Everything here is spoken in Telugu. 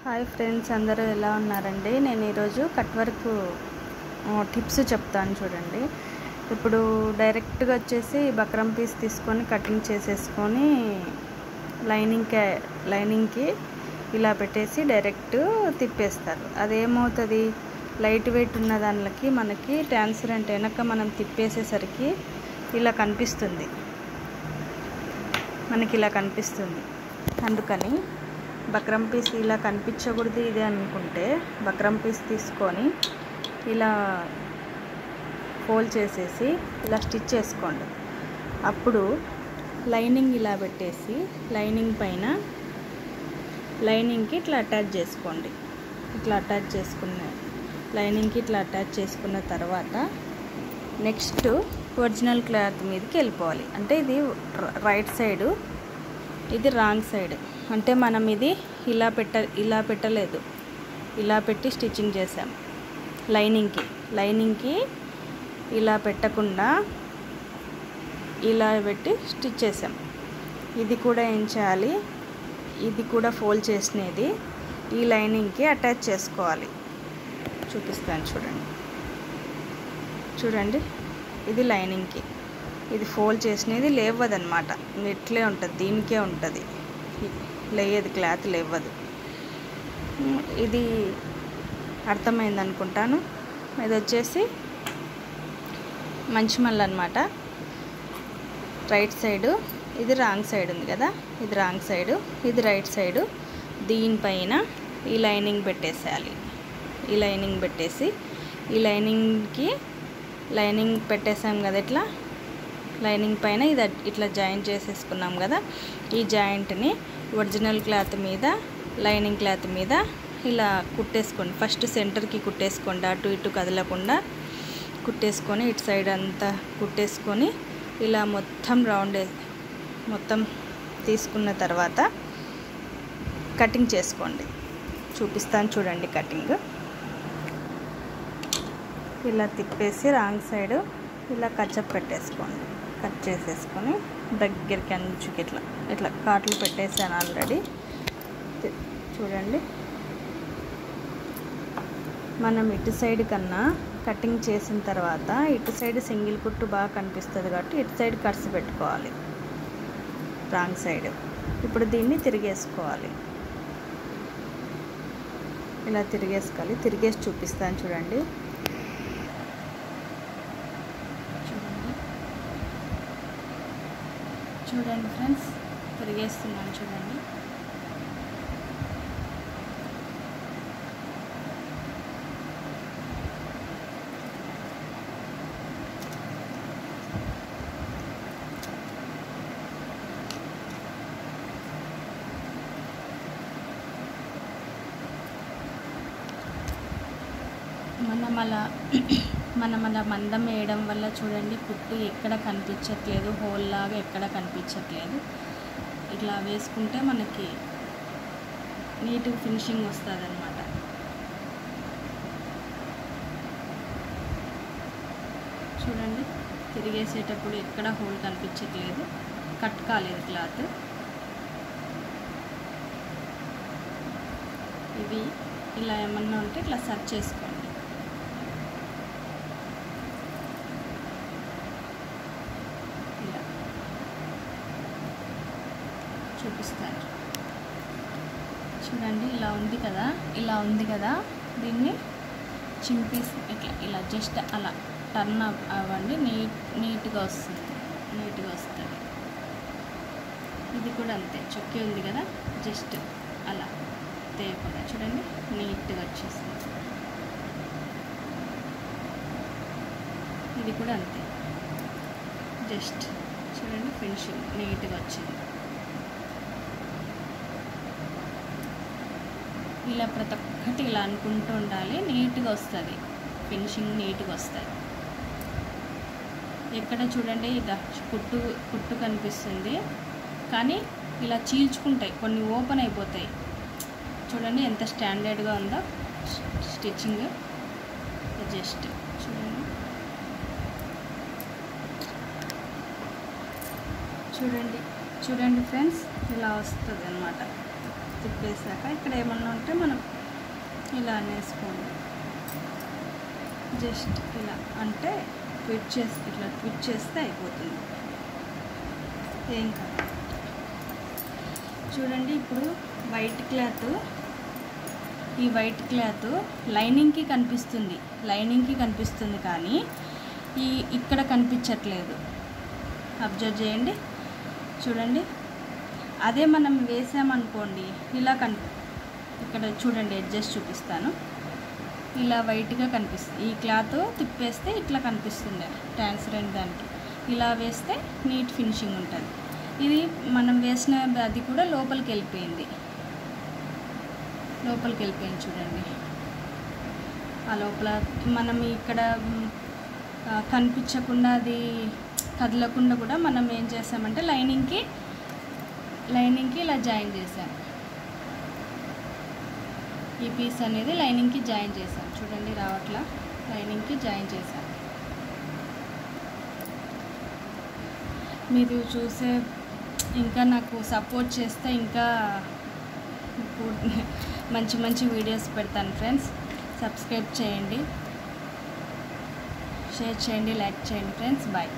హాయ్ ఫ్రెండ్స్, అందరూ ఎలా ఉన్నారండి? నేను ఈరోజు కట్ వర్క్ టిప్స్ చెప్తాను చూడండి. ఇప్పుడు డైరెక్ట్గా వచ్చేసి బక్రం పీస్ తీసుకొని కటింగ్ చేసేసుకొని లైనింగ్కి ఇలా పెట్టేసి డైరెక్ట్ తిప్పేస్తారు. అదేమవుతుంది, లైట్ వెయిట్ ఉన్న దానికి మనకి ట్రాన్స్పరెంట్ వెనక మనం తిప్పేసేసరికి ఇలా కనిపిస్తుంది, అందుకని బక్రం పీస్ ఇలా కనిపించకూడదు ఇది అనుకుంటే బక్రం పీస్ తీసుకొని ఇలా ఫోల్డ్ చేసేసి ఇలా స్టిచ్ చేసుకోండి. అప్పుడు లైనింగ్ ఇలా పెట్టేసి లైనింగ్ పైన లైనింగ్కి ఇట్లా అటాచ్ చేసుకోండి. లైనింగ్కి ఇట్లా అటాచ్ చేసుకున్న తర్వాత నెక్స్ట్ ఒరిజినల్ క్లాత్ మీదకి వెళ్ళిపోవాలి. అంటే ఇది రైట్ సైడు, ఇది రాంగ్ సైడ్. అంటే మనం ఇది ఇలా పెట్టలేదు, ఇలా పెట్టి స్టిచ్చింగ్ చేసాం. లైనింగ్కి ఇలా పెట్టకుండా ఇలా పెట్టి స్టిచ్ చేసాం. ఇది కూడా ఏం చేయాలి, ఇది కూడా ఫోల్డ్ చేసినది ఈ లైనింగ్కి అటాచ్ చేసుకోవాలి. చూపిస్తాను చూడండి. ఇది లైనింగ్కి, ఇది ఫోల్డ్ చేసినది లేవదన్నమాట, ఇట్లే ఉంటుంది, దీనికే ఉంటుంది, లేయదు, క్లాత్ లేవదు. ఇది అర్థమైంది అనుకుంటాను. ఇది వచ్చేసి మంచి మళ్ళీ అనమాట, రైట్ సైడు. ఇది రాంగ్ సైడ్ ఉంది కదా, ఇది రాంగ్ సైడు, ఇది రైట్ సైడు. దీనిపైన ఈ లైనింగ్ పెట్టేసేయాలి. ఈ లైనింగ్ పెట్టేసి ఈ లైనింగ్ పెట్టేసాం కదా, ఇట్లా లైనింగ్ పైన ఇది ఇట్లా జాయింట్ చేసేసుకున్నాం కదా. ఈ జాయింట్ని ఒరిజినల్ క్లాత్ మీద లైనింగ్ క్లాత్ మీద ఇలా కుట్టేసుకోండి. ఫస్ట్ సెంటర్కి కుట్టేసుకోండి, అటు ఇటు కదలకుండా కుట్టేసుకొని ఇటు సైడ్ అంతా కుట్టేసుకొని ఇలా మొత్తం మొత్తం తీసుకున్న తర్వాత కటింగ్ చేసుకోండి. చూపిస్తాను చూడండి. కటింగ్ ఇలా తిప్పేసి రాంగ్ సైడ్ ఇలా కచ్చప్ పెట్టేసుకోండి. కట్ చేసేసుకొని దగ్గరికి అంచుకి ఇట్లా కాట్లు పెట్టేసాను ఆల్రెడీ. చూడండి, మనం ఇటు సైడ్ కన్నా కటింగ్ చేసిన తర్వాత ఇటు సైడ్ సింగిల్ కుట్టు బాగా కనిపిస్తుంది కాబట్టి ఇటు సైడ్ కట్స్ పెట్టుకోవాలి, రాంగ్ సైడ్. ఇప్పుడు దీన్ని తిరిగేసుకోవాలి. ఇలా తిరిగేసి చూపిస్తాను చూడండి. చూడండి ఫ్రెండ్స్, తిరిగేస్తున్నాను చూడండి. మనం అలా మందం వేయడం వల్ల చూడండి కుట్టు ఎక్కడ కనిపించట్లేదు, హోల్ లాగా ఎక్కడ కనిపించట్లేదు. ఇట్లా వేసుకుంటే మనకి నీట్ ఫినిషింగ్ వస్తుంది అన్నమాట. చూడండి, తిరిగేసేటప్పుడు ఎక్కడ హోల్ కనిపించట్లేదు, కట్ కాలేదు క్లాత్. ఇది ఇలా ఏమన్నా ఉంటే ఇట్లా సర్చ్ చేసుకోండి. చూపిస్తాను చూడండి. ఇలా ఉంది కదా, దీన్ని చింపేసి ఇలా జస్ట్ అలా టర్న్ అవ్వండి. నీట్గా వస్తుంది. ఇది కూడా అంతే, చొక్కి ఉంది కదా, జస్ట్ అలా తేయకుండా చూడండి, నీట్గా వచ్చేస్తుంది. ఇది కూడా అంతే, జస్ట్ చూడండి, ఫినిషింగ్ నీట్గా వచ్చింది. ఇలా ప్రతి ఒక్కటి ఇలా అనుకుంటూ ఉండాలి, నీట్గా వస్తుంది, ఫినిషింగ్ నీట్గా వస్తుంది. ఎక్కడ చూడండి ఇలా కుట్టు కనిపిస్తుంది, కానీ ఇలా చీల్చుకుంటాయి, కొన్ని ఓపెన్ అయిపోతాయి. చూడండి ఎంత స్టాండర్డ్గా ఉందో స్టిచ్చింగ్. జస్ట్ చూడండి ఫ్రెండ్స్, ఇలా వస్తుంది అన్నమాట. తిప్పేసాక ఇక్కడ ఏమన్నా ఉంటే మనం ఇలా అనేసుకోండి. జస్ట్ ఇలా అంటే ఇట్లా ట్విట్ చేస్తే అయిపోతుంది, ఏం కాదు. చూడండి ఇప్పుడు వైట్ క్లాత్, ఈ వైట్ క్లాత్ లైనింగ్కి కనిపిస్తుంది కానీ ఇక్కడ కనిపించట్లేదు. అబ్జర్వ్ చేయండి, చూడండి. అదే మనం వేసామనుకోండి ఇలా ఇక్కడ చూడండి, అడ్జస్ట్ చూపిస్తాను. ఇలా వైట్గా కనిపిస్తుంది. ఈ క్లాత్ తిప్పేస్తే ఇట్లా కనిపిస్తుంది ట్రాన్స్పరెంట్ దానికి. ఇలా వేస్తే నీట్ ఫినిషింగ్ ఉంటుంది. ఇది మనం వేసిన అది కూడా లోపలికి వెళ్ళిపోయింది చూడండి. ఆ లోపల మనం ఇక్కడ కనిపించకుండా అది కదలకుండా కూడా మనం ఏం చేసామంటే లైనింగ్కి ఇలా జాయిన్ చేసాం. ఈ పీస్ అనేది లైనింగ్కి జాయిన్ చేసాం. చూడండి రావట్లా, లైనింగ్కి జాయిన్ చేసాం. మీరు చూసే ఇంకా నాకు సపోర్ట్ చేస్తే ఇంకా మంచి వీడియోస్ పెడతాను ఫ్రెండ్స్. సబ్స్క్రైబ్ చేయండి, షేర్ చేయండి, లైక్ చేయండి ఫ్రెండ్స్. బాయ్.